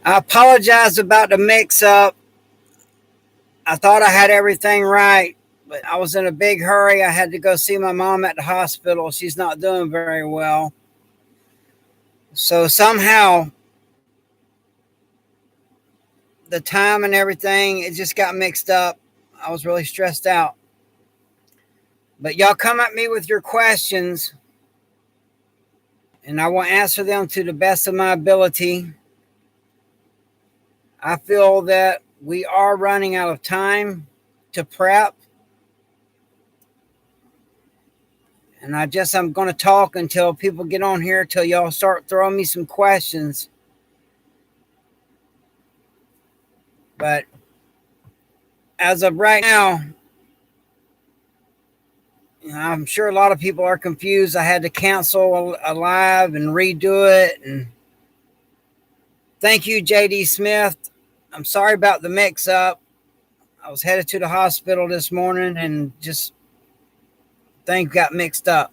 I apologize about the mix up. I thought I had everything right, but I was in a big hurry. I had to go see my mom at the hospital. She's not doing very well. So somehow the time and everything, it just got mixed up. I was really stressed out. But y'all come at me with your questions, and I will answer them to the best of my ability. I feel that we are running out of time to prep. And I'm going to talk until people get on here, till y'all start throwing me some questions. But as of right now, I'm sure a lot of people are confused. I had to cancel a live and redo it. And thank you, JD Smith. I'm sorry about the mix up. I was headed to the hospital this morning and just things got mixed up.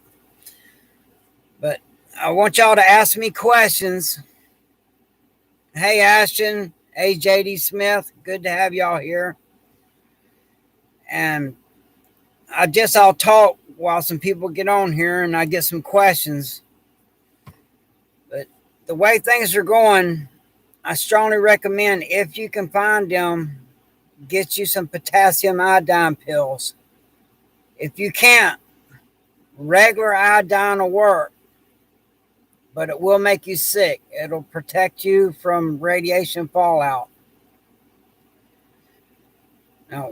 But I want y'all to ask me questions. Hey, Ashton. Hey, JD Smith. Good to have y'all here. And I'll talk while some people get on here and I get some questions. But the way things are going, I strongly recommend, if you can find them, get you some potassium iodine pills. If you can't, regular iodine will work, but it will make you sick. It'll protect you from radiation fallout. Now,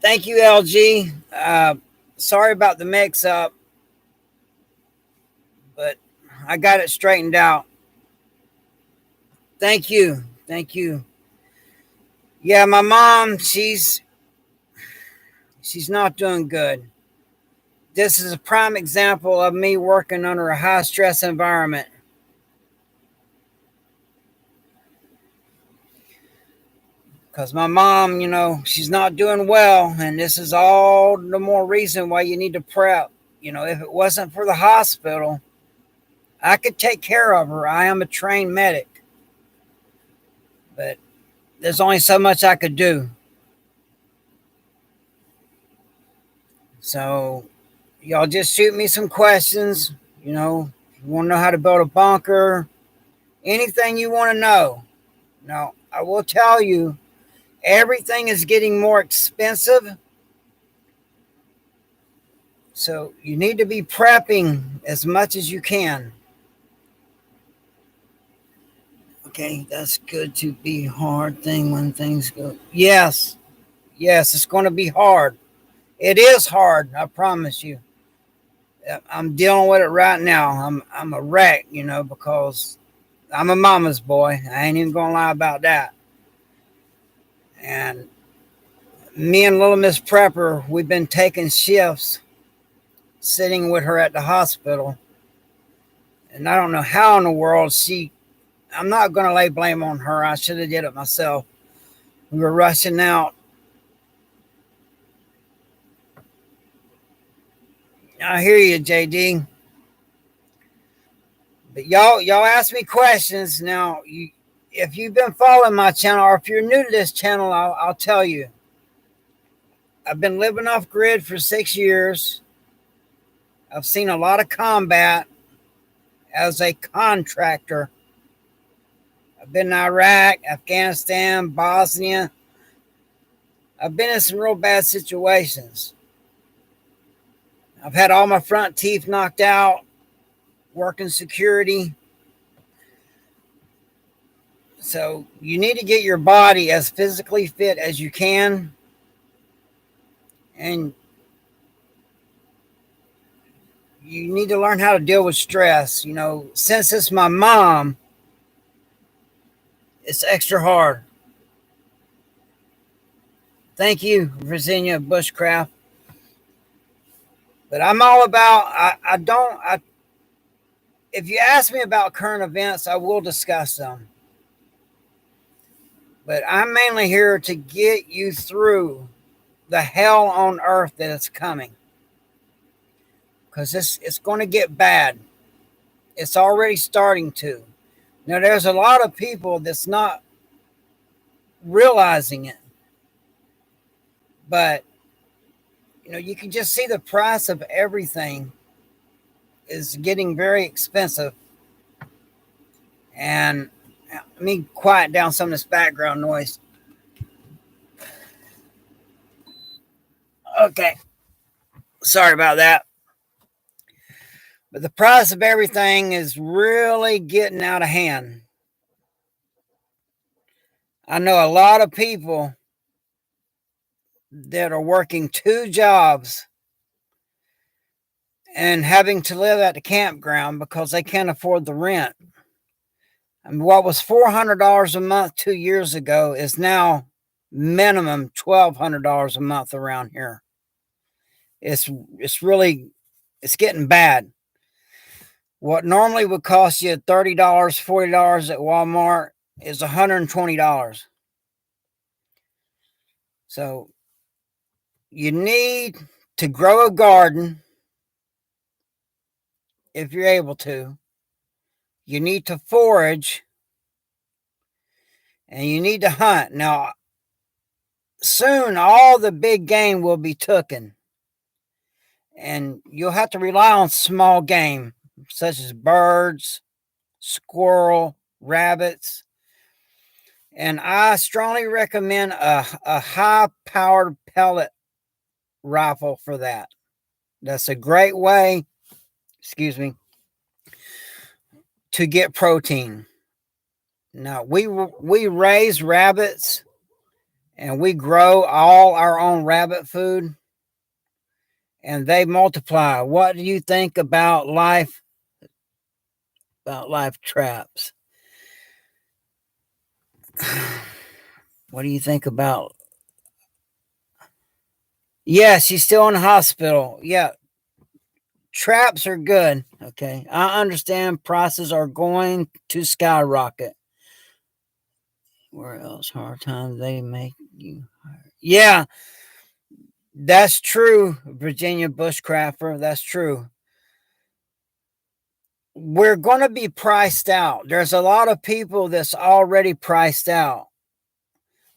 thank you, LG. Sorry about the mix up, but I got it straightened out. Thank you. Thank you. Yeah, my mom, she's not doing good. This is a prime example of me working under a high stress environment. Because my mom, she's not doing well, and this is all the more reason why you need to prep. If it wasn't for the hospital, I could take care of her. I am a trained medic, but there's only so much I could do. So, y'all just shoot me some questions. If you want to know how to build a bunker, anything you want to know. Now, I will tell you, everything is getting more expensive. So you need to be prepping as much as you can. Okay, that's good to be hard thing when things go. Yes, it's going to be hard. It is hard, I promise you. I'm dealing with it right now. I'm a wreck, because I'm a mama's boy. I ain't even going to lie about that. And me and Little Miss Prepper, we've been taking shifts sitting with her at the hospital. And I don't know how in the world I'm not going to lay blame on her. I should have did it myself. We were rushing out. I hear you, JD. But y'all ask me questions. Now, if you've been following my channel, or if you're new to this channel, I'll tell you. I've been living off grid for 6 years. I've seen a lot of combat as a contractor. I've been in Iraq, Afghanistan, Bosnia. I've been in some real bad situations. I've had all my front teeth knocked out, working security. So you need to get your body as physically fit as you can. And you need to learn how to deal with stress. Since it's my mom, it's extra hard. Thank you, Virginia Bushcraft. But I'm all about, if you ask me about current events, I will discuss them. But I'm mainly here to get you through the hell on earth that is coming. Because it's going to get bad. It's already starting to. Now, there's a lot of people that's not realizing it, but you can just see the price of everything is getting very expensive. And let me quiet down some of this background noise. Okay, sorry about that. But the price of everything is really getting out of hand. I know a lot of people that are working 2 jobs and having to live at the campground because they can't afford the rent. And what was $400 a month 2 years ago is now minimum $1,200 a month around here. It's getting bad. What normally would cost you $30, $40 at Walmart is $120. So you need to grow a garden if you're able to. You need to forage, and you need to hunt. Now, soon all the big game will be taken, and you'll have to rely on small game such as birds, squirrel, rabbits. And I strongly recommend a high-powered pellet rifle for that. That's a great way, to get protein. Now, we raise rabbits and we grow all our own rabbit food, and they multiply. What do you think about life traps? What do you think about? Yeah, she's still in the hospital. Yeah, traps are good. Okay, I understand prices are going to skyrocket. Where else? Hard times they make you. Yeah, that's true, Virginia Bushcrafter. That's true. We're going to be priced out. There's a lot of people that's already priced out.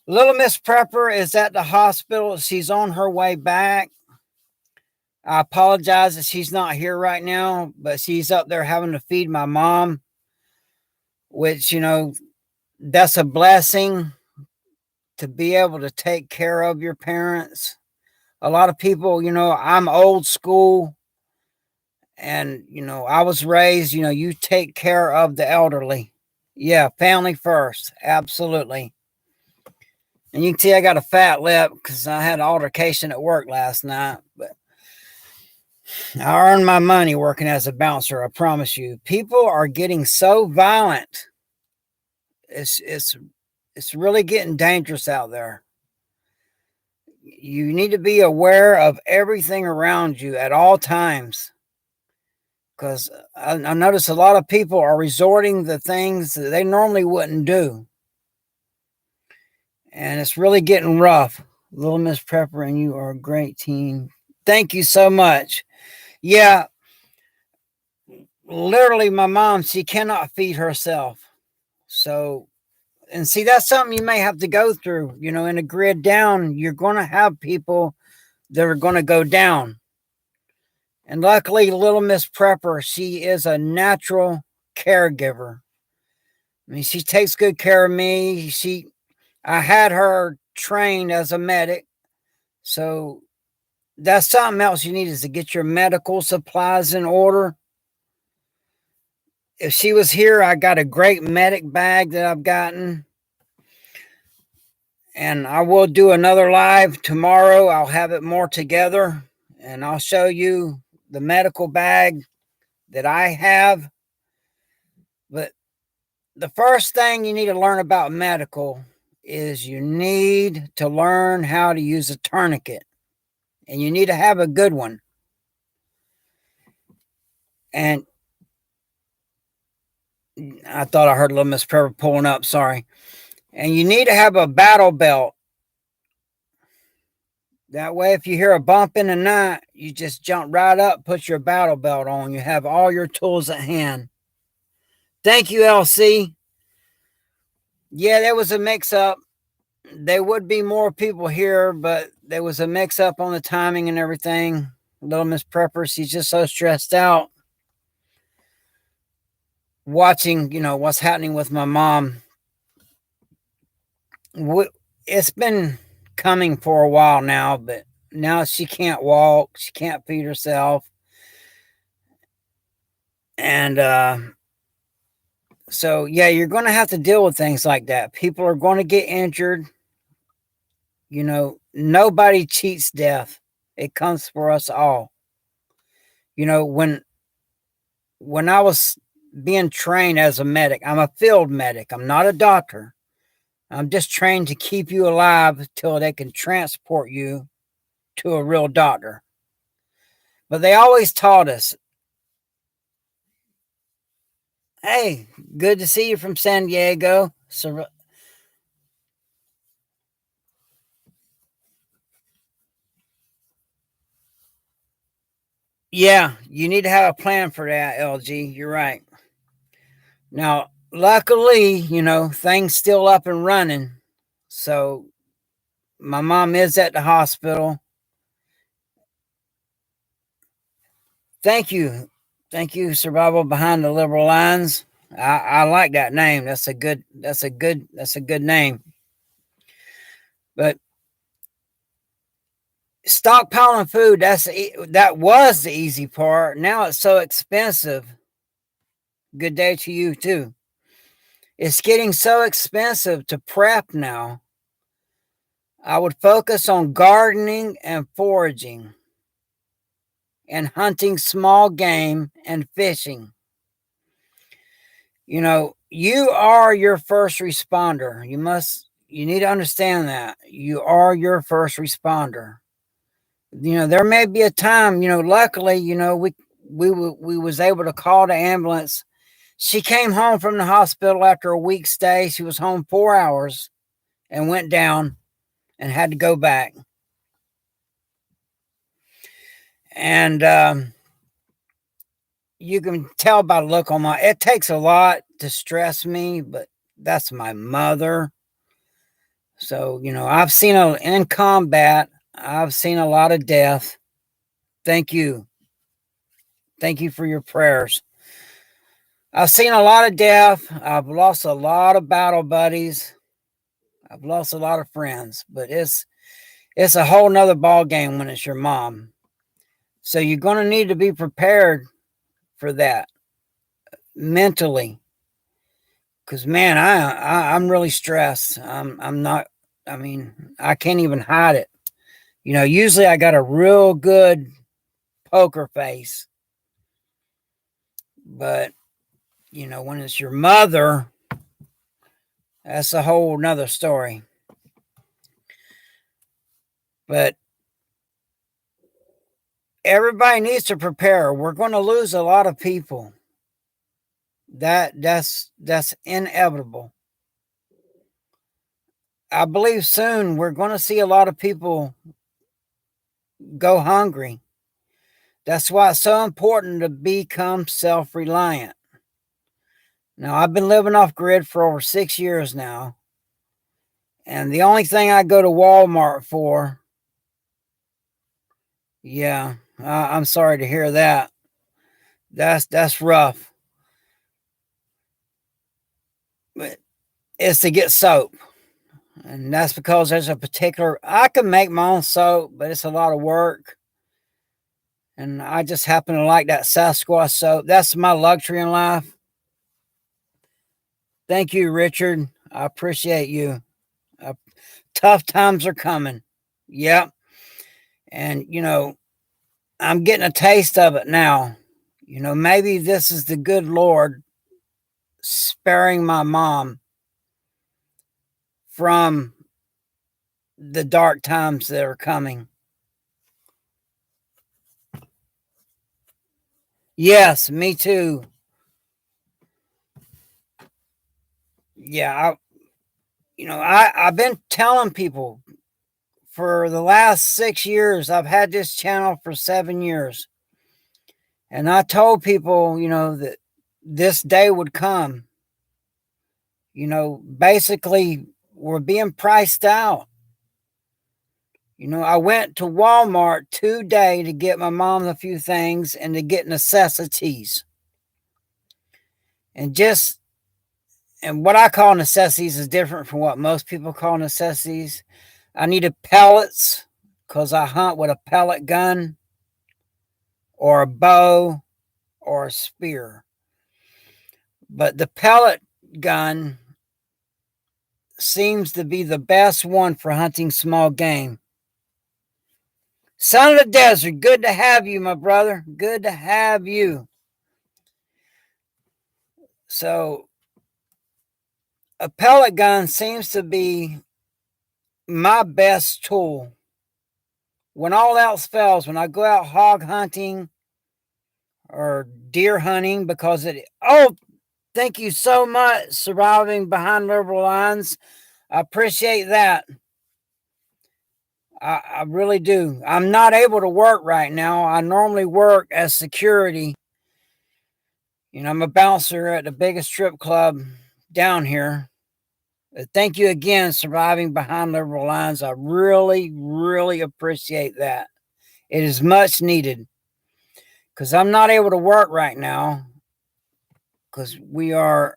Little Miss Prepper is at the hospital. She's on her way back. I apologize that she's not here right now, but she's up there having to feed my mom, which, that's a blessing to be able to take care of your parents. A lot of people, I'm old school, and, I was raised, you take care of the elderly. Yeah, family first. Absolutely. And you can see I got a fat lip because I had an altercation at work last night. But I earned my money working as a bouncer, I promise you. People are getting so violent. It's really getting dangerous out there. You need to be aware of everything around you at all times. Because I notice a lot of people are resorting to things that they normally wouldn't do. And it's really getting rough. Little Miss Prepper, and you are a great team. Thank you so much. Yeah, literally my mom, she cannot feed herself. So, and see, that's something you may have to go through. In a grid down, you're going to have people that are going to go down. And luckily, Little Miss Prepper, she is a natural caregiver. I mean, she takes good care of me. I had her trained as a medic. So that's something else you need, is to get your medical supplies in order. If she was here, I got a great medic bag that I've gotten. And I will do another live tomorrow. I'll have it more together, and I'll show you the medical bag that I have. But the first thing you need to learn about medical is you need to learn how to use a tourniquet, and you need to have a good one. And I thought I heard Little Miss Prepper pulling up. Sorry. And you need to have a battle belt. That way, if you hear a bump in the night, you just jump right up, put your battle belt on. You have all your tools at hand. Thank you, LC. Yeah, there was a mix up. There would be more people here, but there was a mix up on the timing and everything. Little Miss Prepper, she's just so stressed out watching, what's happening with my mom. It's been coming for a while now, but now she can't walk, she can't feed herself. And so, yeah, you're going to have to deal with things like that. People are going to get injured. Nobody cheats death. It comes for us all. When I was being trained as a medic, I'm a field medic. I'm not a doctor. I'm just trained to keep you alive till they can transport you to a real doctor. But they always taught us, hey, good to see you from San Diego. So, yeah, you need to have a plan for that, LG. You're right. Now, luckily, things still up and running. So my mom is at the hospital. Thank you. Thank you, Survival Behind the Liberal Lines. I like that name. That's a good name. But stockpiling food, that was the easy part. Now it's so expensive. Good day to you too. It's getting so expensive to prep now. I would focus on gardening and foraging and hunting small game and fishing. You are your first responder. You need to understand that. You are your first responder. There may be a time, luckily, we was able to call the ambulance. She came home from the hospital after a week's stay. She was home 4 hours and went down and had to go back. And you can tell by the look on it takes a lot to stress me, but that's my mother. So, I've seen in combat, I've seen a lot of death. Thank you. Thank you for your prayers. I've seen a lot of death. I've lost a lot of battle buddies. I've lost a lot of friends, but it's a whole nother ball game when it's your mom. So you're going to need to be prepared for that mentally. Because man, I'm really stressed. I'm not. I mean, I can't even hide it. Usually I got a real good poker face, but when it's your mother, that's a whole nother story. But everybody needs to prepare. We're going to lose a lot of people. That's inevitable. I believe soon we're going to see a lot of people go hungry. That's why it's so important to become self-reliant. Now, I've been living off grid for over 6 years now. And the only thing I go to Walmart for, yeah, I'm sorry to hear that. That's rough. But it's to get soap. And that's because there's I can make my own soap, but it's a lot of work. And I just happen to like that Sasquatch soap. That's my luxury in life. Thank you, Richard. I appreciate you. Tough times are coming. Yep. And, I'm getting a taste of it now. Maybe this is the good Lord sparing my mom from the dark times that are coming. Yes, me too. Yeah, I've been telling people for the last 6 years. I've had this channel for 7 years. And I told people, that this day would come. Basically we're being priced out. I went to Walmart today to get my mom a few things and to get necessities. And what I call necessities is different from what most people call necessities. I needed pellets because I hunt with a pellet gun or a bow or a spear. But the pellet gun seems to be the best one for hunting small game. Son of the Desert, good to have you, my brother. Good to have you. So, a pellet gun seems to be my best tool. When all else fails, when I go out hog hunting or deer hunting, thank you so much, Surviving Behind Liberal Lines. I appreciate that. I really do. I'm not able to work right now. I normally work as security. I'm a bouncer at the biggest strip club down here. Thank you again, Surviving Behind Liberal Lines. I really, really appreciate that. It is much needed because I'm not able to work right now because we are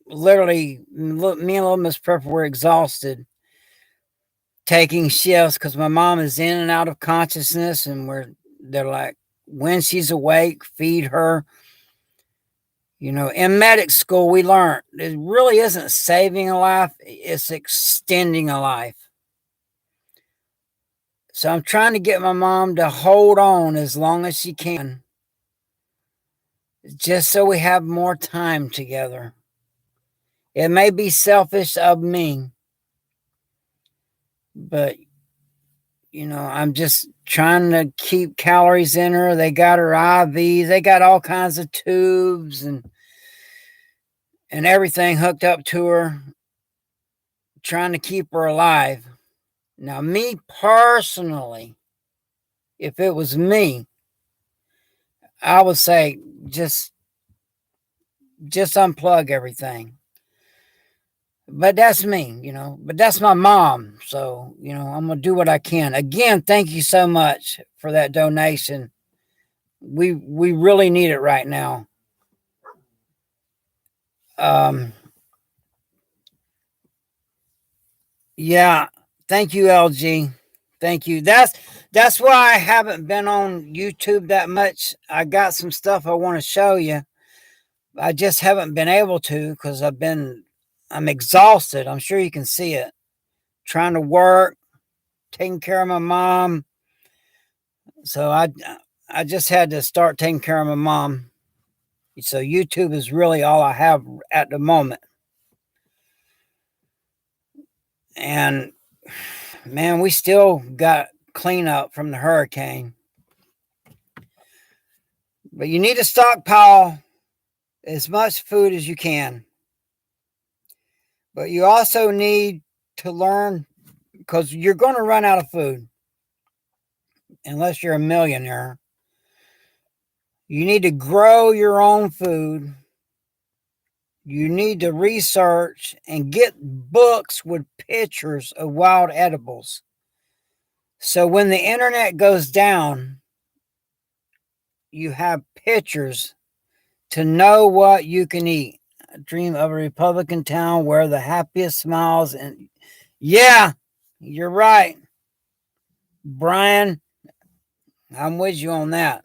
literally, me and little Miss Prepper, we're exhausted taking shifts because my mom is in and out of consciousness, and they're like, when she's awake, feed her. In medic school, we learned it really isn't saving a life, it's extending a life. So I'm trying to get my mom to hold on as long as she can, just so we have more time together. It may be selfish of me, but I'm just trying to keep calories in her. They got her IVs, they got all kinds of tubes and everything hooked up to her, trying to keep her alive. Now, me personally, if it was me, I would say just unplug everything. But that's me, but that's my mom. So, I'm going to do what I can. Again, thank you so much for that donation. We really need it right now. Yeah, thank you, LG. Thank you. That's why I haven't been on YouTube that much. I got some stuff I want to show you. I just haven't been able to because I'm exhausted. I'm sure you can see it. Trying to work, taking care of my mom. So I just had to start taking care of my mom. So YouTube is really all I have at the moment. And man, we still got cleanup from the hurricane. But you need to stockpile as much food as you can. But you also need to learn, because you're going to run out of food unless you're a millionaire. You need to grow your own food. You need to research and get books with pictures of wild edibles. So when the internet goes down, you have pictures to know what you can eat. I dream of a Republican town where the happiest smiles and yeah, you're right, Brian. I'm with you on that.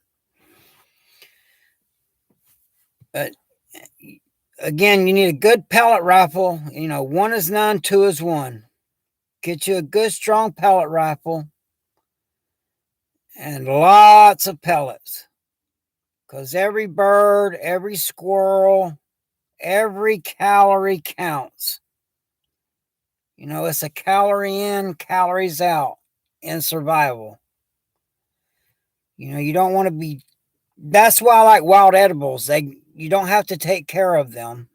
But again, you need a good pellet rifle. 1 is 9, 2 is 1. Get you a good, strong pellet rifle and lots of pellets. Because every bird, every squirrel, every calorie counts. It's a calorie in, calories out in survival. You don't want to be. That's why I like wild edibles. You don't have to take care of them.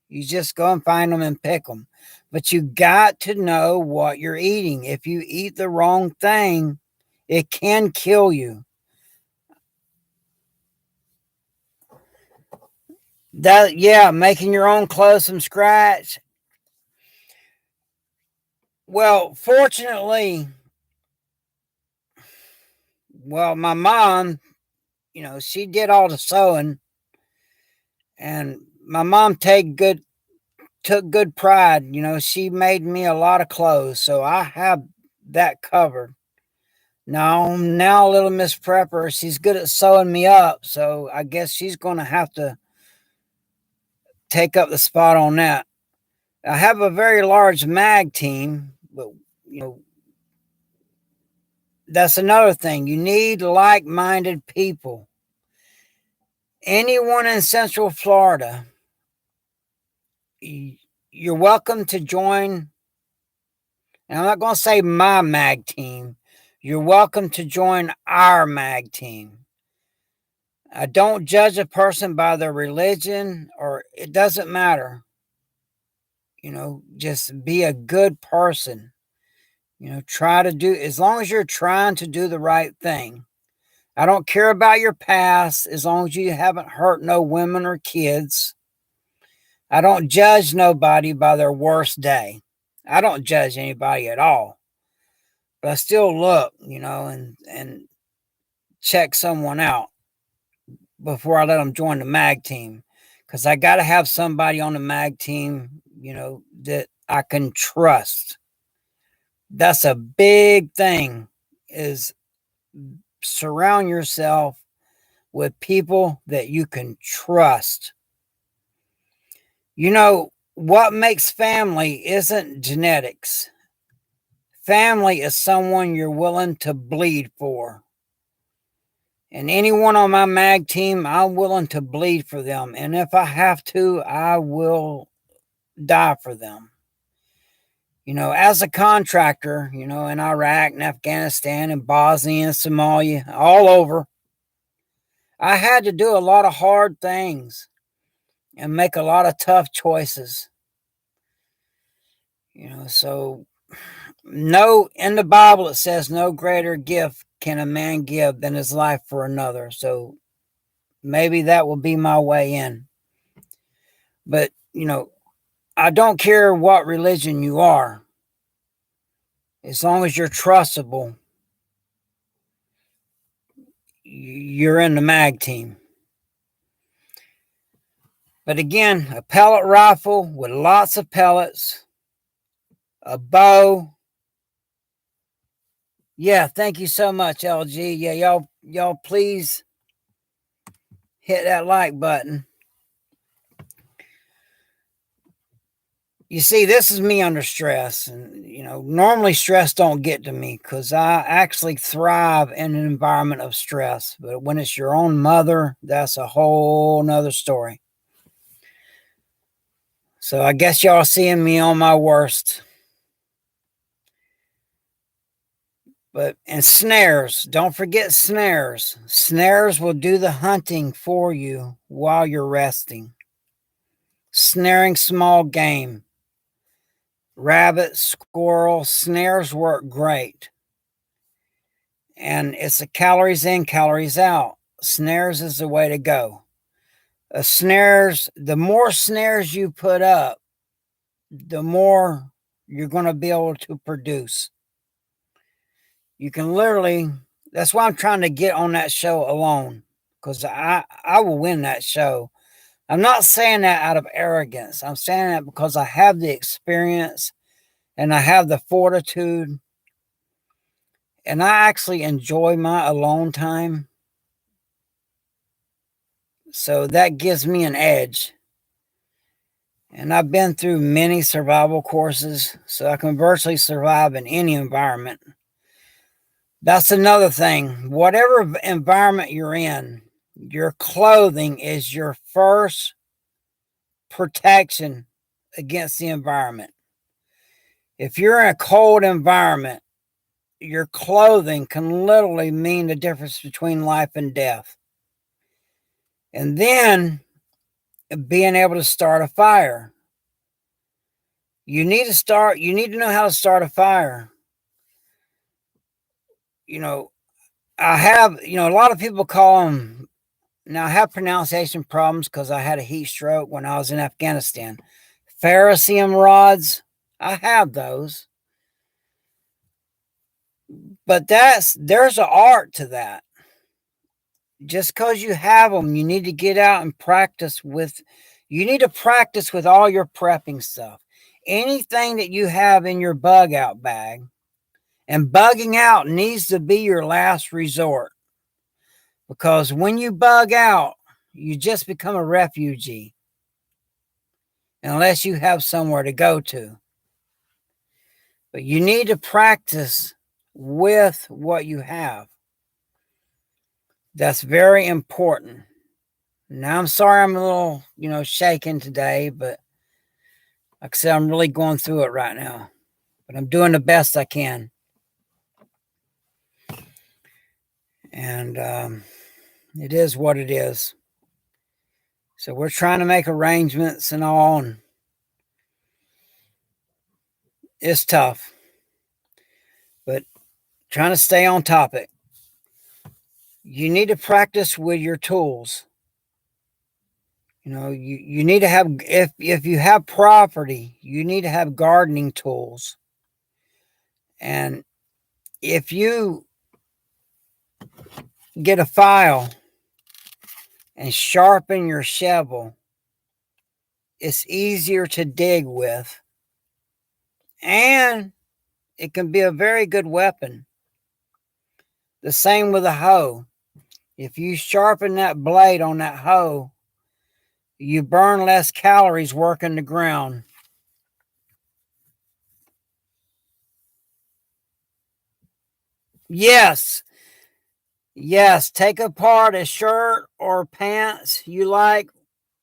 You just go and find them and pick them. But you got to know what you're eating. If you eat the wrong thing, it can kill you. That, yeah, making your own clothes from scratch. Well, fortunately, well, my mom, she did all the sewing, and my mom took good pride. She made me a lot of clothes, so I have that covered. Now little Miss Prepper, she's good at sewing me up, so I guess she's going to have to take up the spot on that. I have a very large mag team, but you know that's another thing. You need like-minded people. Anyone in Central Florida, you're welcome to join. And I'm not going to say my mag team. You're welcome to join our mag team. I don't judge a person by their religion, or it doesn't matter. Just be a good person. Try to do, as long as you're trying to do the right thing. I don't care about your past as long as you haven't hurt no women or kids. I don't judge nobody by their worst day. I don't judge anybody at all. But I still look, and check someone out before I let them join the mag team. Because I got to have somebody on the mag team, that I can trust. That's a big thing, is surround yourself with people that you can trust. What makes family isn't genetics. Family is someone you're willing to bleed for. And anyone on my mag team, I'm willing to bleed for them. And if I have to, I will die for them. As a contractor, in Iraq and Afghanistan and Bosnia and Somalia, all over, I had to do a lot of hard things and make a lot of tough choices. So no, in the Bible it says no greater gift can a man give than his life for another. So maybe that will be my way in. But, I don't care what religion you are, as long as you're trustable, you're in the mag team. But again, a pellet rifle with lots of pellets, a bow. Yeah, thank you so much, LG. Yeah, y'all please hit that like button. You see, this is me under stress, and normally stress don't get to me because I actually thrive in an environment of stress. But when it's your own mother, that's a whole nother story. So I guess y'all seeing me on my worst. And snares, don't forget snares. Snares will do the hunting for you while you're resting. Snaring small game. Rabbit, squirrel, snares work great. And it's a calories in, calories out. Snares is the way to go. The more snares you put up, the more you're going to be able to produce. You can literally, that's why I'm trying to get on that show alone, because I will win that show. I'm not saying that out of arrogance. I'm saying that because I have the experience and I have the fortitude, and I actually enjoy my alone time. So that gives me an edge. And I've been through many survival courses, so I can virtually survive in any environment. That's another thing. Whatever environment you're in, your clothing is your first protection against the environment. If you're in a cold environment, your clothing can literally mean the difference between life and death. And then being able to start a fire. You need to know how to start a fire. I have, a lot of people call them Now, I have pronunciation problems because I had a heat stroke when I was in Afghanistan. Ferrocerium rods, I have those. But there's an art to that. Just because you have them, you need to get out and practice with, you need to practice with all your prepping stuff. Anything that you have in your bug out bag, and bugging out needs to be your last resort. Because when you bug out, you just become a refugee. Unless you have somewhere to go to. But you need to practice with what you have. That's very important. Now, I'm sorry I'm a little, shaken today, but like I said, I'm really going through it right now. But I'm doing the best I can. And it is what it is. So we're trying to make arrangements and all, and it's tough. But trying to stay on topic. You need to practice with your tools. You need to have, if you have property, you need to have gardening tools. And if you get a file and sharpen your shovel, it's easier to dig with. And it can be a very good weapon. The same with a hoe. If you sharpen that blade on that hoe, you burn less calories working the ground. Yes, take apart a shirt or pants you like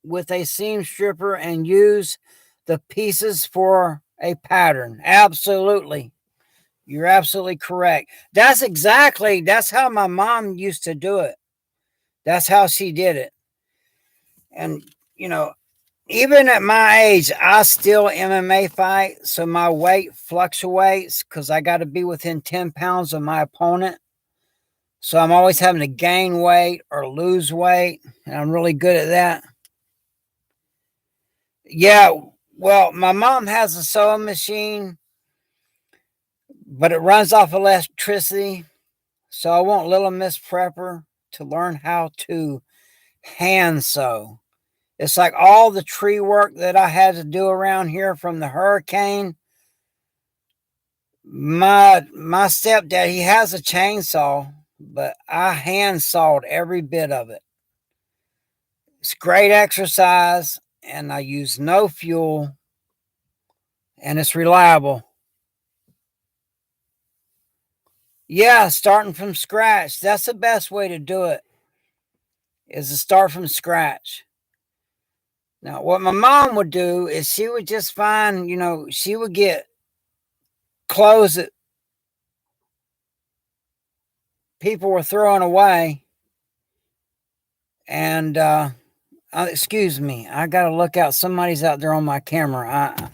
with a seam stripper and use the pieces for a pattern. Absolutely. You're absolutely correct. That's how my mom used to do it. That's how she did it. And, even at my age, I still MMA fight. So my weight fluctuates because I got to be within 10 pounds of my opponent. So I'm always having to gain weight or lose weight. And I'm really good at that. Yeah. Well, my mom has a sewing machine, but it runs off electricity. So I want Little Miss Prepper to learn how to hand sew. It's like all the tree work that I had to do around here from the hurricane. My stepdad, he has a chainsaw, but I hand sawed every bit of it. It's great exercise, and I use no fuel, and it's reliable. Yeah, starting from scratch. That's the best way to do it, is to start from scratch. Now, what my mom would do is she would just find, she would get clothes that people were throwing away. And, excuse me, I got to look out. Somebody's out there on my camera.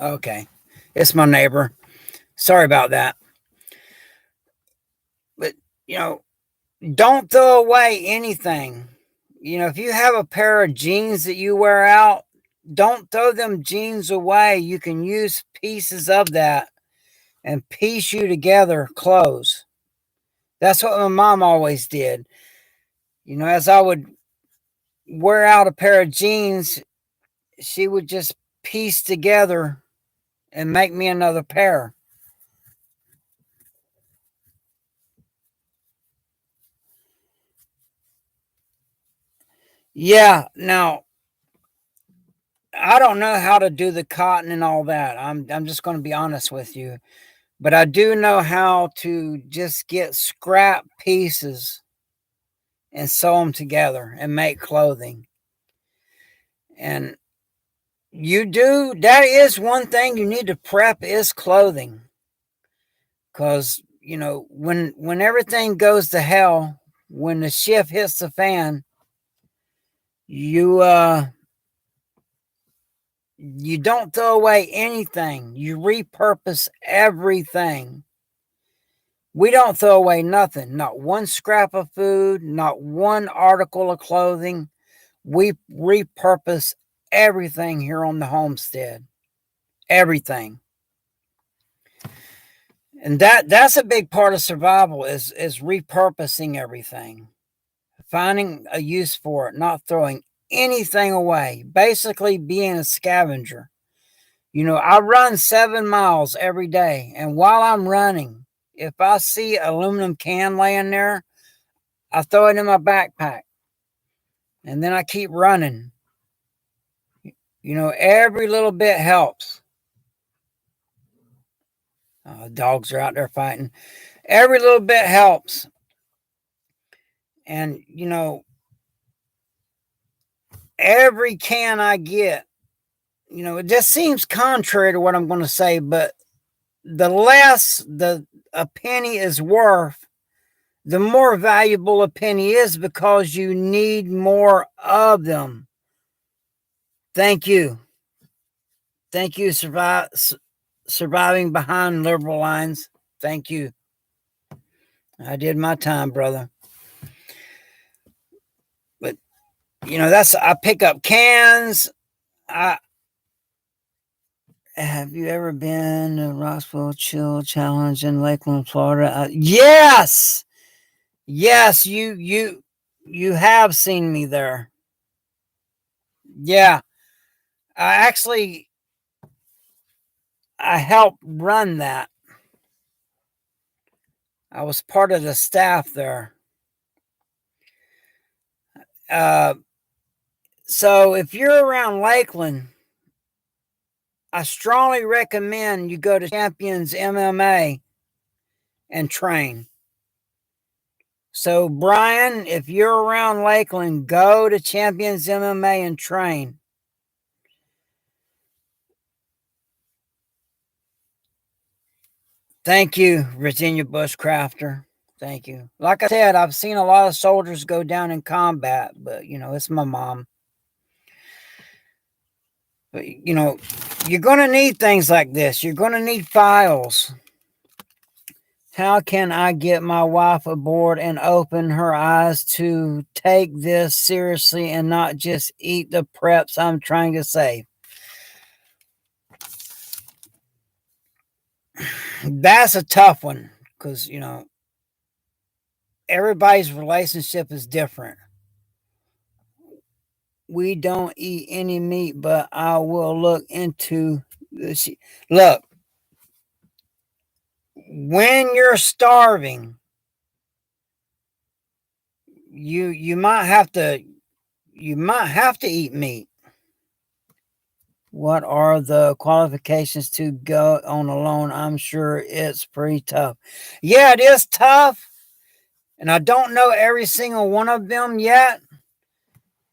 Okay. It's my neighbor. Sorry about that. But, don't throw away anything. If you have a pair of jeans that you wear out, don't throw them jeans away. You can use pieces of that and piece you together clothes. That's what my mom always did. As I would wear out a pair of jeans, she would just piece together and make me another pair. Yeah, now I don't know how to do the cotton and all that. I'm just going to be honest with you. But I do know how to just get scrap pieces and sew them together and make clothing. And that is one thing you need to prep is clothing. Because, when everything goes to hell, when the shift hits the fan, you You don't throw away anything. You repurpose everything. We don't throw away nothing. Not one scrap of food, not one article of clothing. We repurpose everything here on the homestead. Everything. And that's a big part of survival is repurposing everything. Finding a use for it, not throwing anything away. Basically being a scavenger. I run 7 miles every day, and while I'm running, if I see an aluminum can laying there, I throw it in my backpack, and then I keep running. Every little bit helps. Dogs are out there fighting. Every little bit helps. And, every can I get, it just seems contrary to what I'm going to say, but the less a penny is worth, the more valuable a penny is because you need more of them. Thank you. Thank you, surviving behind liberal lines. Thank you. I did my time, brother. But, I pick up cans. Have you ever been to Roswell Chill Challenge in Lakeland, Florida? Yes. Yes, you have seen me there. Yeah. I helped run that. I was part of the staff there. So if you're around Lakeland, I strongly recommend you go to Champions MMA and train. So Brian, if you're around Lakeland, go to Champions MMA and train. Thank you, Virginia Bushcrafter. Thank you. Like I said, I've seen a lot of soldiers go down in combat, but it's my mom. But you're going to need things like this. You're going to need files. How can I get my wife aboard and open her eyes to take this seriously and not just eat the preps I'm trying to save? That's a tough one because, everybody's relationship is different. We don't eat any meat, but I will look into this. Look, when you're starving, you might have to eat meat. What are the qualifications to go on alone? I'm sure it's pretty tough. Yeah, it is tough. And I don't know every single one of them yet,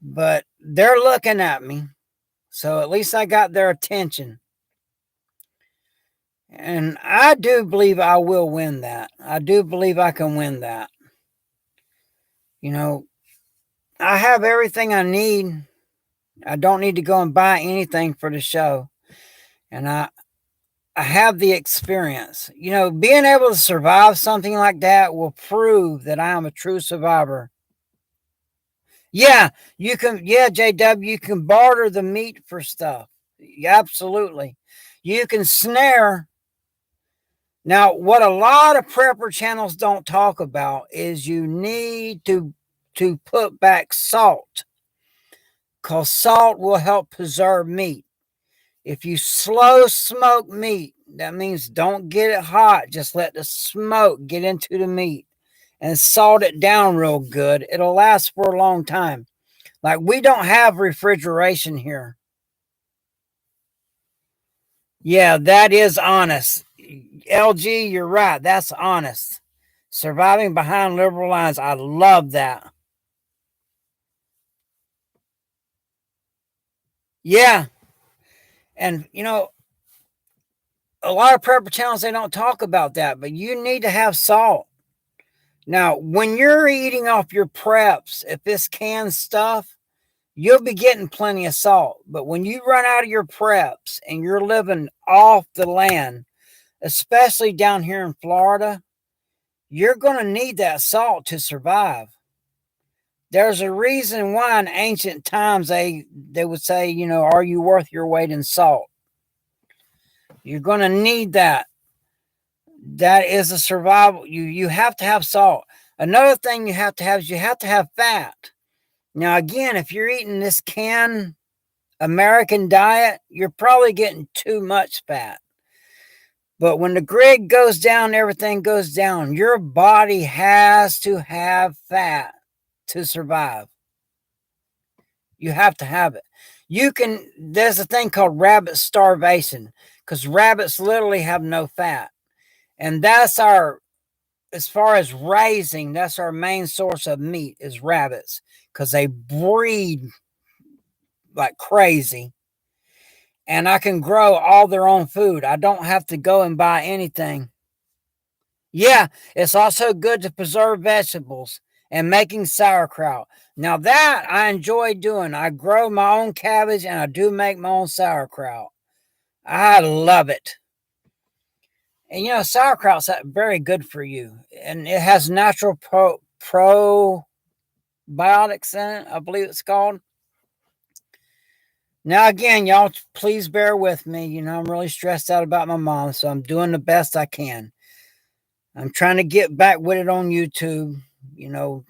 but they're looking at me. So at least I got their attention. And I do believe I will win that. I do believe I can win that. I have everything I need. I don't need to go and buy anything for the show. And I have the experience. Being able to survive something like that will prove that I am a true survivor. Yeah, you can. Yeah, JW, you can barter the meat for stuff. Absolutely. You can snare. Now, what a lot of prepper channels don't talk about is you need to put back salt, because salt will help preserve meat. If you slow smoke meat, that means don't get it hot. Just let the smoke get into the meat and salt it down real good. It'll last for a long time. Like, we don't have refrigeration here. Yeah, that is honest. LG, you're right. That's honest. Surviving behind liberal lines. I love that. Yeah. And, a lot of prepper channels, they don't talk about that, but you need to have salt. Now, when you're eating off your preps, if it's canned stuff, you'll be getting plenty of salt. But when you run out of your preps and you're living off the land, especially down here in Florida, you're going to need that salt to survive. There's a reason why in ancient times they would say, you know, are you worth your weight in salt? You're going to need that. That is a survival. You have to have salt. Another thing you have to have is you have to have fat. Now, again, if you're eating this canned American diet, you're probably getting too much fat. But when the grid goes down, everything goes down. Your body has to have fat to survive. You have to have it. There's a thing called rabbit starvation, because rabbits literally have no fat. And that's as far as raising, that's our main source of meat is rabbits, because they breed like crazy. And I can grow all their own food. I don't have to go and buy anything. Yeah, it's also good to preserve vegetables and making sauerkraut. Now that I enjoy doing. I grow my own cabbage and I do make my own sauerkraut. I love it. And you know, sauerkraut's very good for you. And it has natural probiotics in it, I believe it's called. Now, again, y'all, please bear with me. You know, I'm really stressed out about my mom, so I'm doing the best I can. I'm trying to get back with it on YouTube. You know,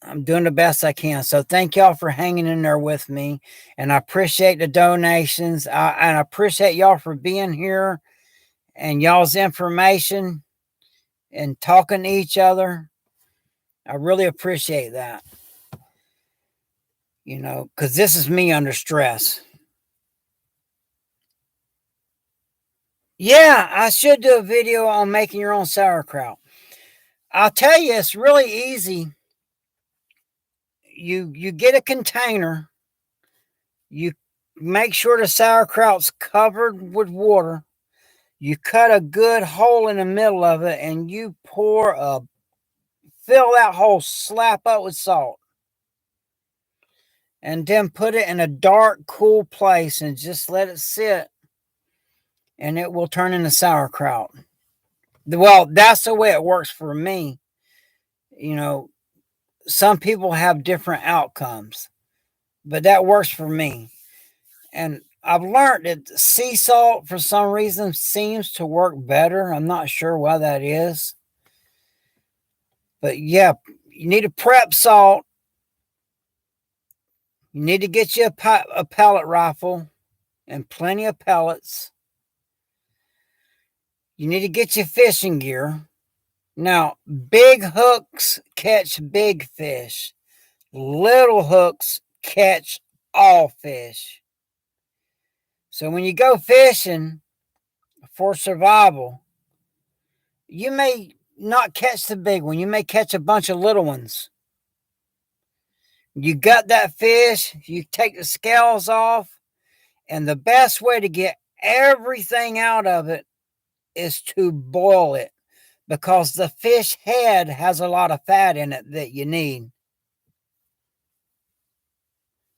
I'm doing the best I can. So thank y'all for hanging in there with me. And I appreciate the donations. And I appreciate y'all for being here and y'all's information and talking to each other. I really appreciate that. You know, because this is me under stress. Yeah, I should do a video on making your own sauerkraut. I'll tell you, it's really easy. You get a container. You make sure the sauerkraut's covered with water. You cut a good hole in the middle of it, and you fill that hole, slap up with salt, and then put it in a dark, cool place and just let it sit, and it will turn into sauerkraut. Well, that's the way it works for me. You know, some people have different outcomes, but that works for me. And I've learned that sea salt, for some reason, seems to work better. I'm not sure why that is. But yeah, you need to prep salt. You need to get you a pellet rifle and plenty of pellets. You need to get your fishing gear. Now, big hooks catch big fish. Little hooks catch all fish. So when you go fishing for survival, you may not catch the big one. You may catch a bunch of little ones. You gut that fish, you take the scales off, and the best way to get everything out of it is to boil it, because the fish head has a lot of fat in it that you need.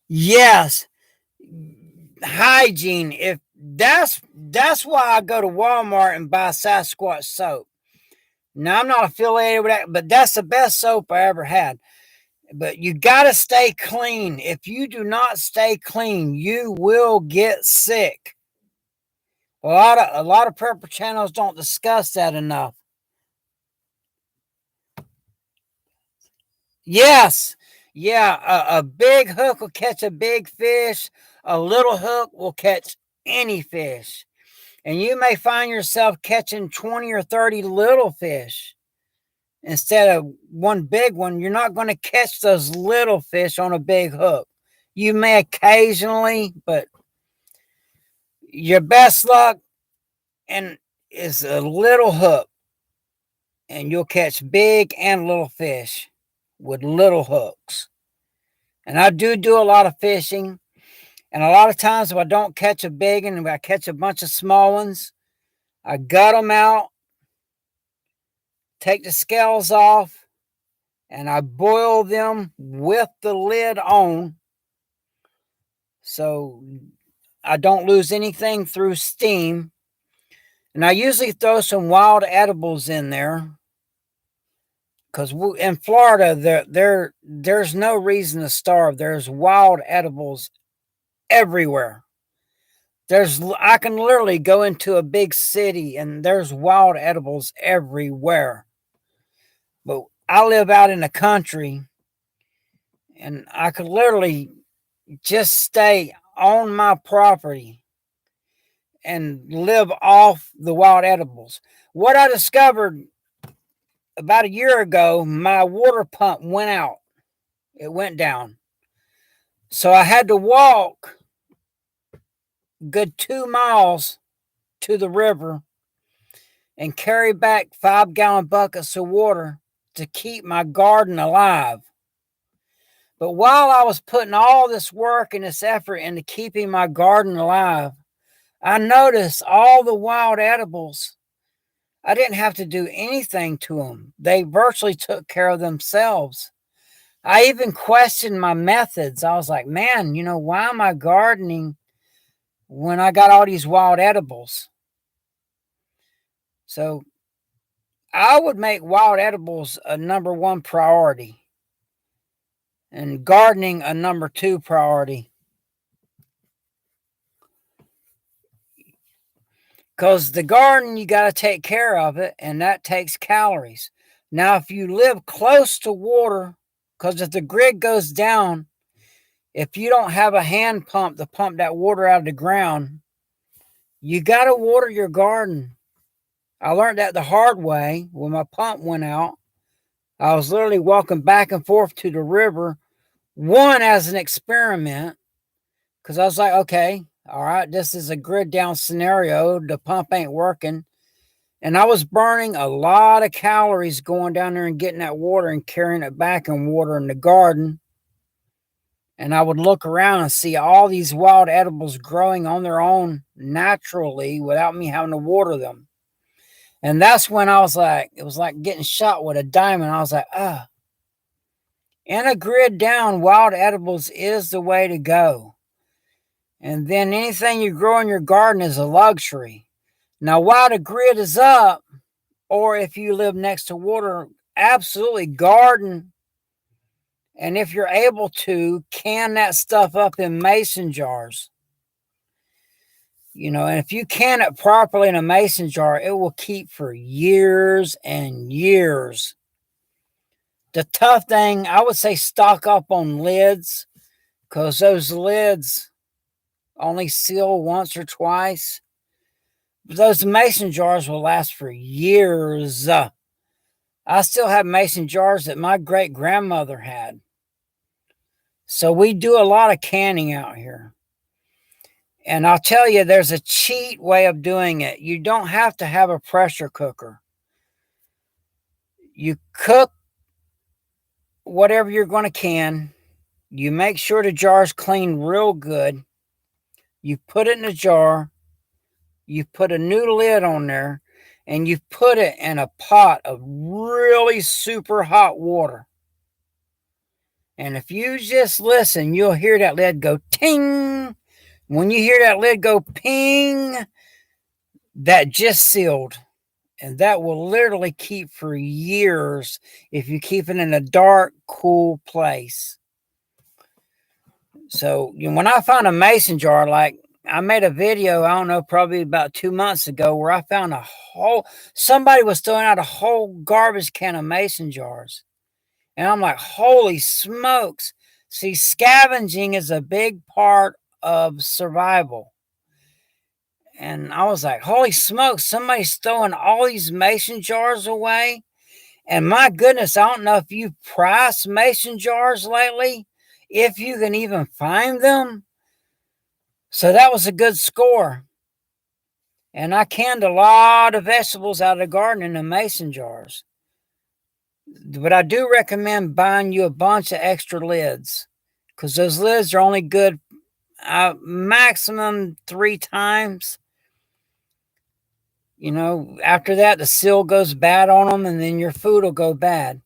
Yes, hygiene. If that's why I go to Walmart and buy Sasquatch soap. Now, I'm not affiliated with that, but that's the best soap I ever had. But you got to stay clean. If you do not stay clean, you will get sick. A lot of prepper channels don't discuss that enough. Yes. Yeah, a big hook will catch a big fish. A little hook will catch any fish. And you may find yourself catching 20 or 30 little fish instead of one big one. You're not going to catch those little fish on a big hook. You may occasionally, but your best luck is a little hook, and you'll catch big and little fish with little hooks. And I do a lot of fishing, and a lot of times if I don't catch a big one, if I catch a bunch of small ones, I gut them out, take the scales off, and I boil them with the lid on so I don't lose anything through steam. And I usually throw some wild edibles in there because in Florida there's no reason to starve. There's wild edibles everywhere. I can literally go into a big city and there's wild edibles everywhere. But I live out in the country and I could literally just stay on my property and live off the wild edibles. What I discovered about a year ago, my water pump went out. It went down. So I had to walk a good 2 miles to the river and carry back 5-gallon buckets of water to keep my garden alive. But while I was putting all this work and this effort into keeping my garden alive, I noticed all the wild edibles. I didn't have to do anything to them. They virtually took care of themselves. I even questioned my methods. I was like, man, why am I gardening when I got all these wild edibles? So I would make wild edibles a number one priority and gardening a number two priority. Because the garden, you got to take care of it, and that takes calories. Now, if you live close to water, because if the grid goes down, if you don't have a hand pump to pump that water out of the ground, you got to water your garden. I learned that the hard way when my pump went out. I was literally walking back and forth to the river, one as an experiment, because I was like, okay, all right, this is a grid down scenario. The pump ain't working. And I was burning a lot of calories going down there and getting that water and carrying it back and watering the garden. And I would look around and see all these wild edibles growing on their own naturally without me having to water them. And that's when I was like, it was like getting shot with a diamond. I was like, in a grid down, wild edibles is the way to go. And then anything you grow in your garden is a luxury. Now, while the grid is up, or if you live next to water, absolutely garden. And if you're able to, can that stuff up in mason jars. And if you can it properly in a mason jar, it will keep for years and years. The tough thing, I would say stock up on lids, because those lids only seal once or twice. Those mason jars will last for years. I still have mason jars that my great grandmother had. So we do a lot of canning out here. And I'll tell you, there's a cheat way of doing it. You don't have to have a pressure cooker. You cook whatever you're going to can. You make sure the jar's cleaned real good. You put it in a jar. You put a new lid on there. And you put it in a pot of really super hot water. And if you just listen, you'll hear that lid go ting. When you hear that lid go ping, that just sealed. And that will literally keep for years if you keep it in a dark, cool place. So when I found a mason jar, like I made a video, I don't know, probably about 2 months ago, where I found somebody was throwing out a whole garbage can of mason jars. And I'm like, holy smokes. See, scavenging is a big part of survival. And I was like, holy smokes, somebody's throwing all these mason jars away. And my goodness, I don't know if you've priced mason jars lately, if you can even find them. So that was a good score. And I canned a lot of vegetables out of the garden in the mason jars. But I do recommend buying you a bunch of extra lids, because those lids are only good maximum 3 times. After that, the seal goes bad on them, and then your food will go bad.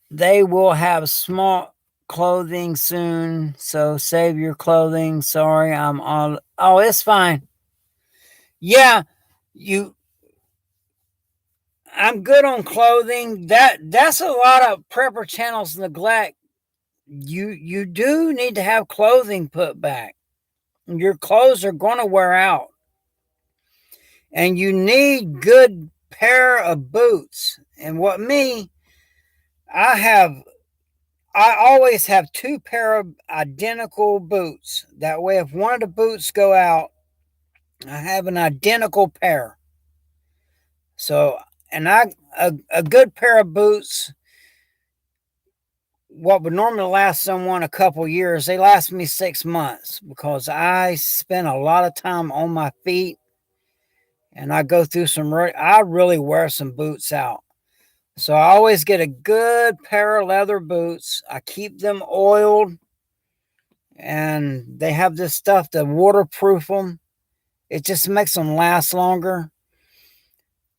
They will have small clothing soon, so save your clothing. Sorry, I'm on. Oh, it's fine. Yeah, you. I'm good on clothing. That's a lot of prepper channels neglect. You do need to have clothing put back. Your clothes are going to wear out, and you need good pair of boots. And what me, I have I always have two pair of identical boots. That way, if one of the boots go out, I have an identical pair. So, and a good pair of boots, what would normally last someone a couple years, they last me 6 months because I spend a lot of time on my feet, and I go through I really wear some boots out. So I always get a good pair of leather boots. I keep them oiled, and they have this stuff to waterproof them. It just makes them last longer.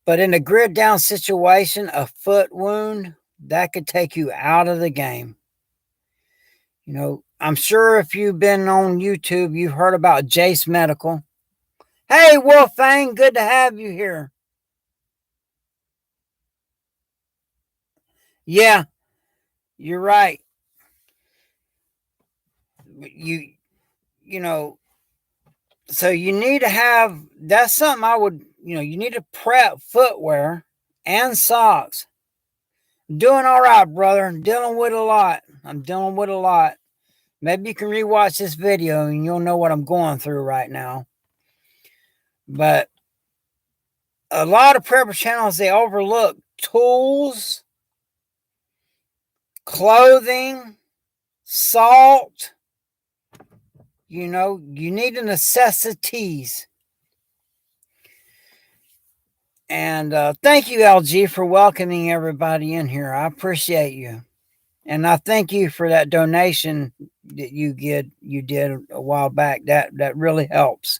But in a grid down situation, a foot wound, that could take you out of the game. You know, I'm sure if you've been on YouTube, you've heard about Jace Medical. Hey, Wolfang, good to have you here. Yeah, you're right. You know, so you need to have, that's something I would, you need to prep footwear and socks. Doing all right, brother. I'm dealing with a lot. Maybe you can rewatch this video and you'll know what I'm going through right now. But a lot of prepper channels, they overlook tools, clothing, salt. You need the necessities. And thank you, LG, for welcoming everybody in here. I appreciate you. And I thank you for that donation that you did a while back. That really helps.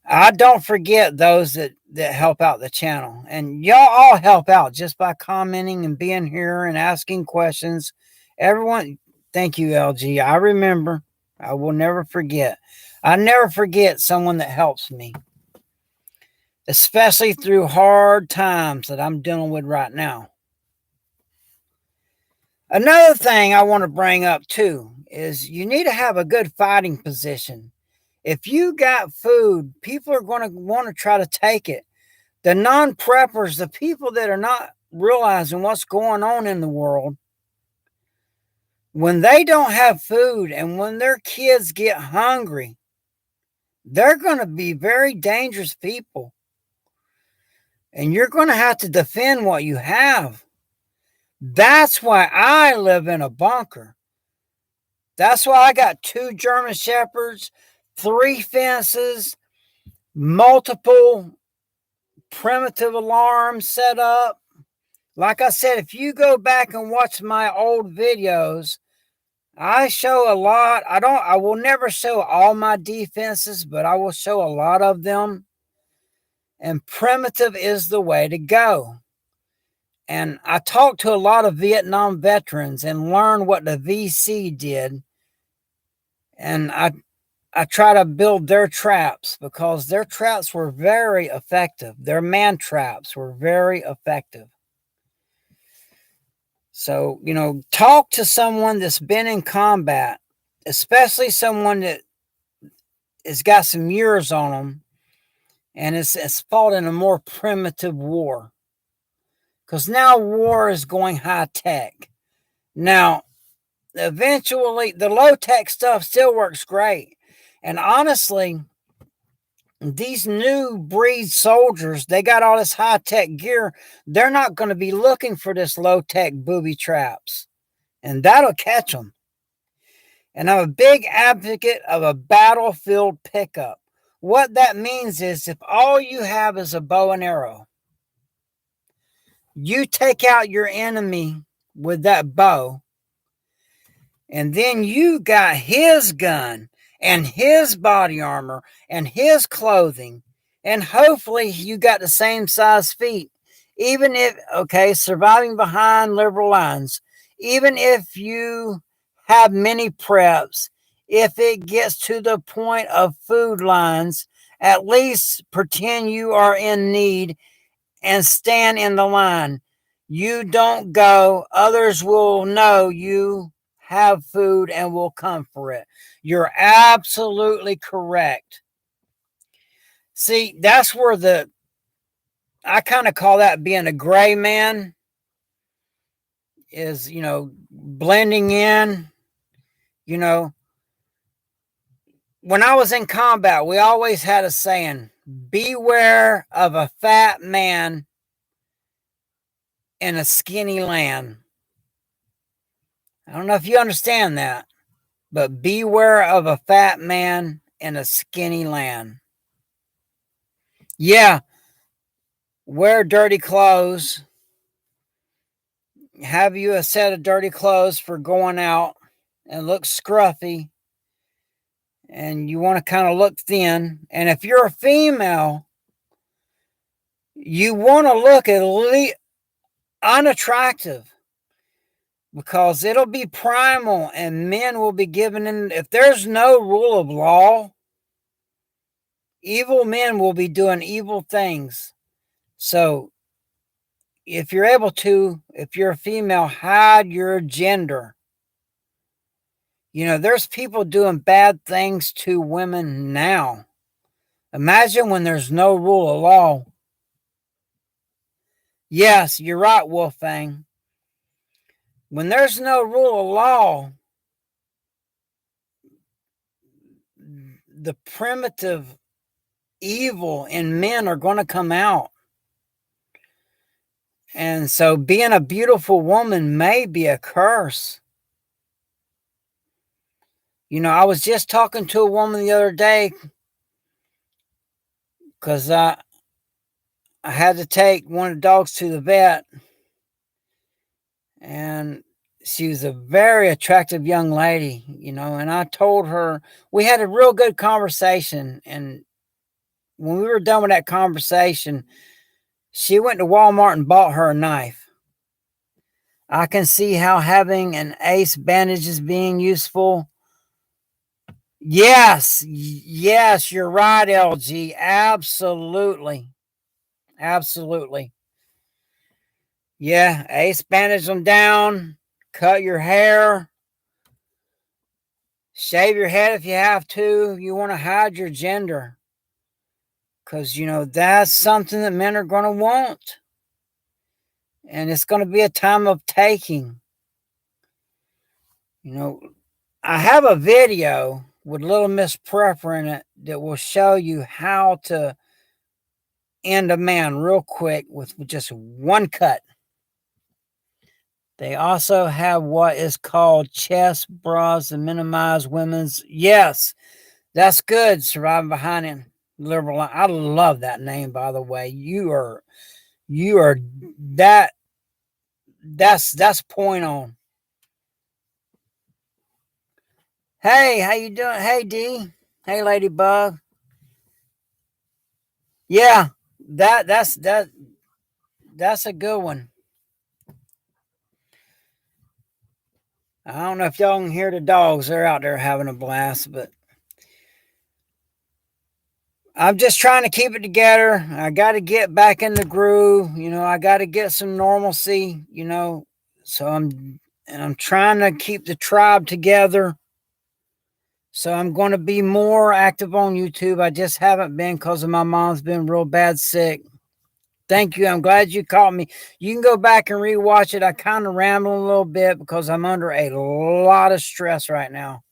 I don't forget those that help out the channel. And y'all all help out just by commenting and being here and asking questions. Everyone, thank you, LG. I remember. I will never forget. I never forget someone that helps me, especially through hard times that I'm dealing with right now. Another thing I want to bring up too is you need to have a good fighting position. If you got food, people are going to want to try to take it. The non-preppers, the people that are not realizing what's going on in the world, when they don't have food and when their kids get hungry, they're going to be very dangerous people. And you're going to have to defend what you have. That's why I live in a bunker. That's why I got 2 German Shepherds, 3 fences, multiple primitive alarms set up. Like I said, if you go back and watch my old videos, I show a lot. I will never show all my defenses, but I will show a lot of them. And primitive is the way to go. And I talked to a lot of Vietnam veterans and learned what the VC did. And I try to build their traps because their traps were very effective. Their man traps were very effective. So, talk to someone that's been in combat, especially someone that has got some years on them and has fought in a more primitive war. Because now war is going high tech. Now, eventually, the low tech stuff still works great. And honestly, these new breed soldiers, they got all this high tech gear. They're not going to be looking for this low tech booby traps. And that'll catch them. And I'm a big advocate of a battlefield pickup. What that means is if all you have is a bow and arrow, you take out your enemy with that bow, and then you got his gun and his body armor and his clothing, and hopefully you got the same size feet. Even if, surviving behind liberal lines, even if you have many preps. If it gets to the point of food lines, at least pretend you are in need and stand in the line. You don't go, others will know you have food and will come for it. You're absolutely correct. See, that's where I kind of call that being a gray man, is, blending in. You know, when I was in combat, we always had a saying, beware of a fat man in a skinny land. I don't know if you understand that, but beware of a fat man in a skinny land. Yeah, wear dirty clothes. Have you a set of dirty clothes for going out and look scruffy, and you want to kind of look thin. And if you're a female, you want to look at least unattractive, because it'll be primal and men will be given in. If there's no rule of law, evil men will be doing evil things. So if you're able to, if you're a female, hide your gender. There's people doing bad things to women now. Imagine when there's no rule of law. Yes, you're right, Wolfgang. When there's no rule of law, the primitive evil in men are going to come out. And so being a beautiful woman may be a curse. I was just talking to a woman the other day, because I had to take one of the dogs to the vet, and she was a very attractive young lady, and I told her, we had a real good conversation. And when we were done with that conversation, she went to Walmart and bought her a knife. I can see how having an ace bandage is being useful. Yes, you're right, LG. Absolutely. Yeah, ace bandage them down, cut your hair, shave your head if you have to. You want to hide your gender, because, that's something that men are going to want. And it's going to be a time of taking. I have a video with Little Miss Prepper in it that will show you how to end a man real quick with just one cut. They also have what is called chest bras to minimize women's. Yes, that's good. Surviving behind it. Liberal. I love that name, by the way. You are that's point on. Hey, how you doing? Hey, D. Hey, Ladybug. Yeah, that's a good one. I don't know if y'all can hear the dogs. They're out there having a blast, but I'm just trying to keep it together. I got to get back in the groove. I got to get some normalcy, so I'm trying to keep the tribe together. So I'm going to be more active on YouTube. I just haven't been because of my mom's been real bad sick. Thank you. I'm glad you caught me. You can go back and rewatch it. I kind of ramble a little bit because I'm under a lot of stress right now.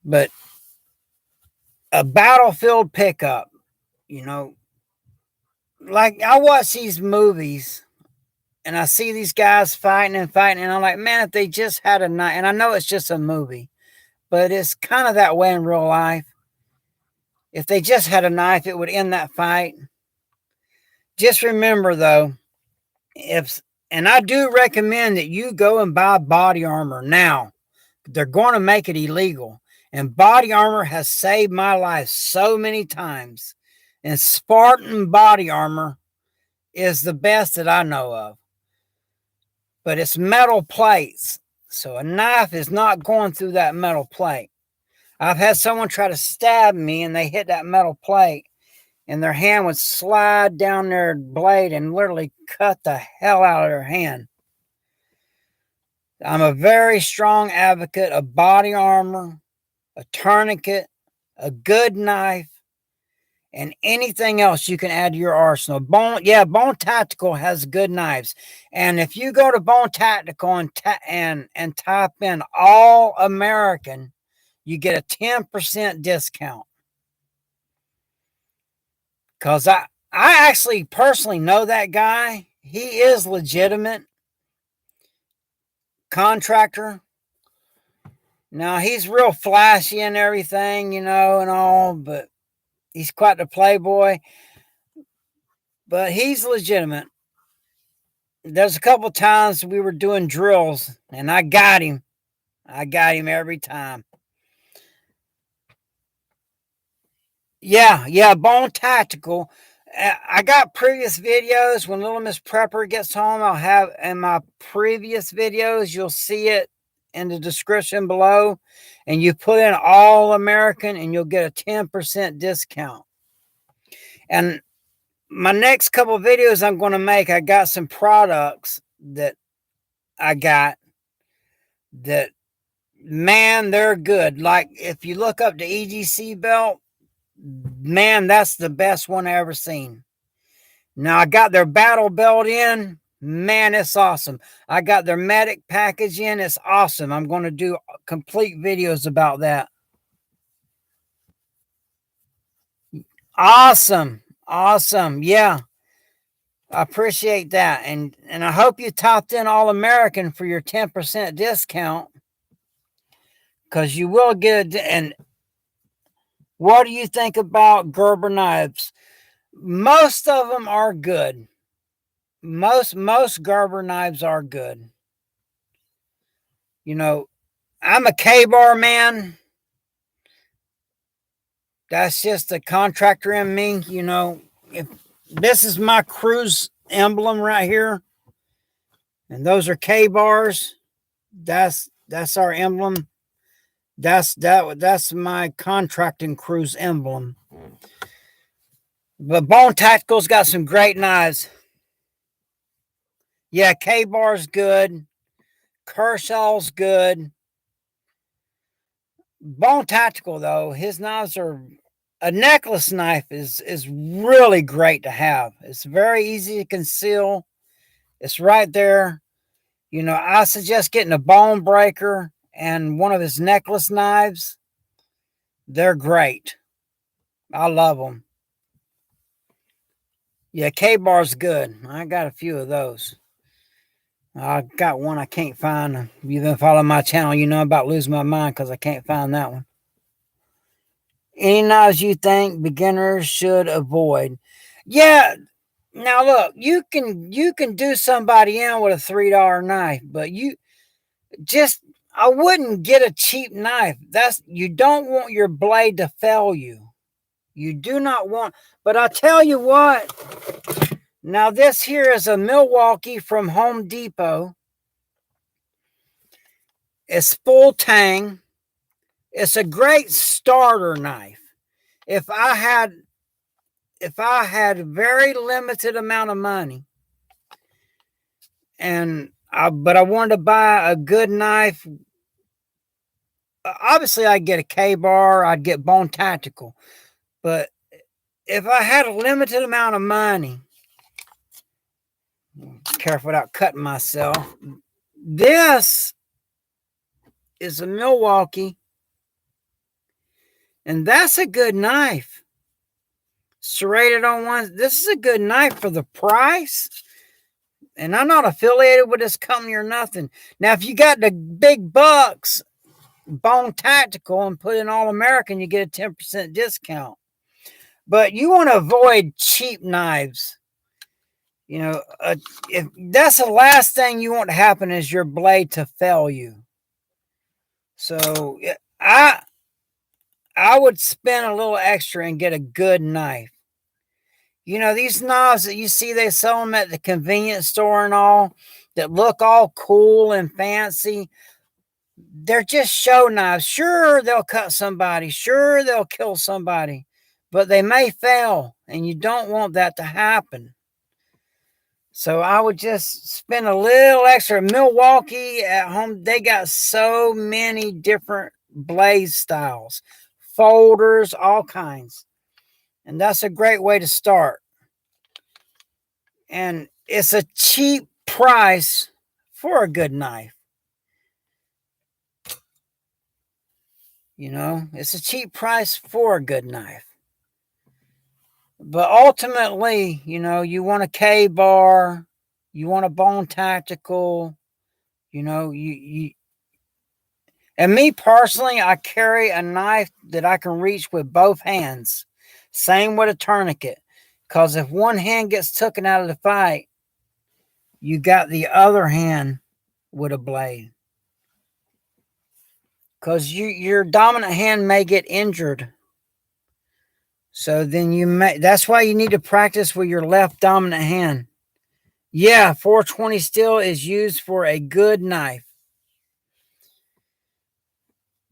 But a battlefield pickup, like I watch these movies and I see these guys fighting, and I'm like, man, if they just had a knife, and I know it's just a movie, but it's kind of that way in real life. If they just had a knife, it would end that fight. Just remember, though, and I do recommend that you go and buy body armor now. They're going to make it illegal. And body armor has saved my life so many times. And Spartan body armor is the best that I know of. But it's metal plates. So a knife is not going through that metal plate. I've had someone try to stab me and they hit that metal plate and their hand would slide down their blade and literally cut the hell out of their hand. I'm a very strong advocate of body armor, a tourniquet, a good knife, and anything else you can add to your arsenal. Bone Tactical has good knives. And if you go to Bone Tactical and type in All American, you get a 10% discount. Because I actually personally know that guy. He is legitimate contractor. Now, he's real flashy and everything, and all, but he's quite the playboy. But he's legitimate. There's a couple times we were doing drills, and I got him. I got him every time. Yeah, Bone Tactical. I got previous videos. When Little Miss Prepper gets home, I'll have in my previous videos, you'll see it in the description below. And you put in All American and you'll get a 10% discount. And my next couple videos I'm going to make, I got some products that I got that, man, they're good. Like if you look up the EGC belt, man, that's the best one I ever seen. Now I got their battle belt in. Man, it's awesome. I got their medic package in. It's awesome. I'm going to do complete videos about that. Awesome. Yeah. I appreciate that. And I hope you topped in All American for your 10% discount. Because you will get it. And what do you think about Gerber knives? Most of them are good. Most Gerber knives are good. I'm a K-bar man. That's just the contractor in me. If this is my cruise emblem right here, and those are K-bars. That's our emblem. That's my contracting cruise emblem. But Bone Tactical's got some great knives. Yeah, K-bar's good. Kershaw's good. Bone Tactical, though, his knives are... A necklace knife is really great to have. It's very easy to conceal. It's right there. I suggest getting a bone breaker and one of his necklace knives. They're great. I love them. Yeah, K-bar's good. I got a few of those. I got one I can't find. You've been following my channel, you know about losing my mind because I can't find that one. Any knives you think beginners should avoid? Yeah. Now look, you can do somebody in with a $3 knife, but I wouldn't get a cheap knife. You don't want your blade to fail you. You do not want. But I'll tell you what. Now this here is a Milwaukee from Home Depot. It's full tang. It's a great starter knife. If I had very limited amount of money but I wanted to buy a good knife, obviously I'd get a K-bar, I'd get Bone Tactical. But if I had a limited amount of money, careful without cutting myself, this is a Milwaukee, and that's a good knife. Serrated on one. This is a good knife for the price. And I'm not affiliated with this company or nothing. Now, if you got the big bucks, Bone Tactical, and put in All American, you get a 10% discount. But you want to avoid cheap knives. If that's the last thing you want to happen is your blade to fail you. So I would spend a little extra and get a good knife. These knives that you see, they sell them at the convenience store and all, that look all cool and fancy. They're just show knives. Sure, they'll cut somebody. Sure, they'll kill somebody, but they may fail, and you don't want that to happen. So I would just spend a little extra. Milwaukee at home, they got so many different blade styles, folders, all kinds. And that's a great way to start. And it's a cheap price for a good knife. You know, it's a cheap price for a good knife. But ultimately, you know, you want a K-bar, you want a bone tactical, you know, and me personally, I carry a knife that I can reach with both hands. Same with a tourniquet. Because if one hand gets taken out of the fight, you got the other hand with a blade. Because your dominant hand may get injured. So then that's why you need to practice with your left dominant hand. Yeah, 420 steel is used for a good knife.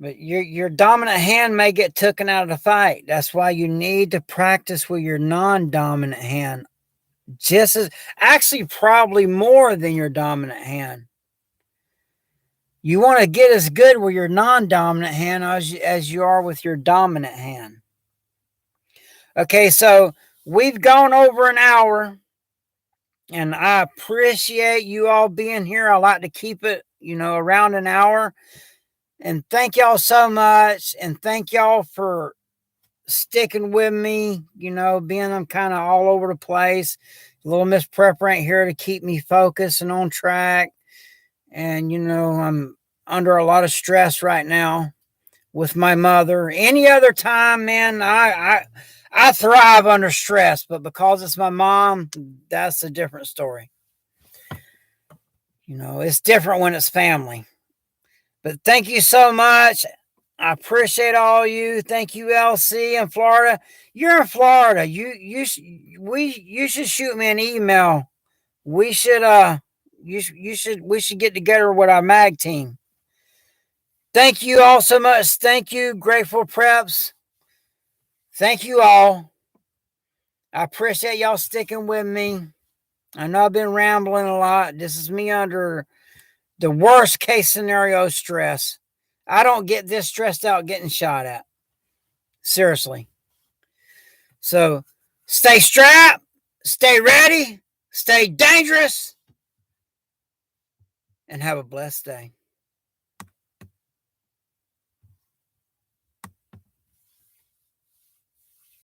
But your dominant hand may get taken out of the fight. That's why you need to practice with your non-dominant hand. Just as, actually, probably more than your dominant hand. You want to get as good with your non-dominant hand as you are with your dominant hand. Okay, so we've gone over an hour, and I appreciate you all being here. I like to keep it, you know, around an hour. And thank y'all so much. And thank y'all for sticking with me, you know, being I'm kind of all over the place. Little Miss Prep ain't here to keep me focused and on track. And, you know, I'm under a lot of stress right now with my mother. Any other time, man, I thrive under stress, but because it's my mom, that's a different story. You know, it's different when it's family. But thank you so much. I appreciate all you. Thank you, LC in Florida. You're in Florida. You should shoot me an email. We should we should get together with our mag team. Thank you all so much. Thank you, Grateful Preps. Thank you all. I appreciate y'all sticking with me. I know I've been rambling a lot. This is me under the worst case scenario stress. I don't get this stressed out getting shot at. Seriously. So stay strapped, stay ready, stay dangerous, and have a blessed day.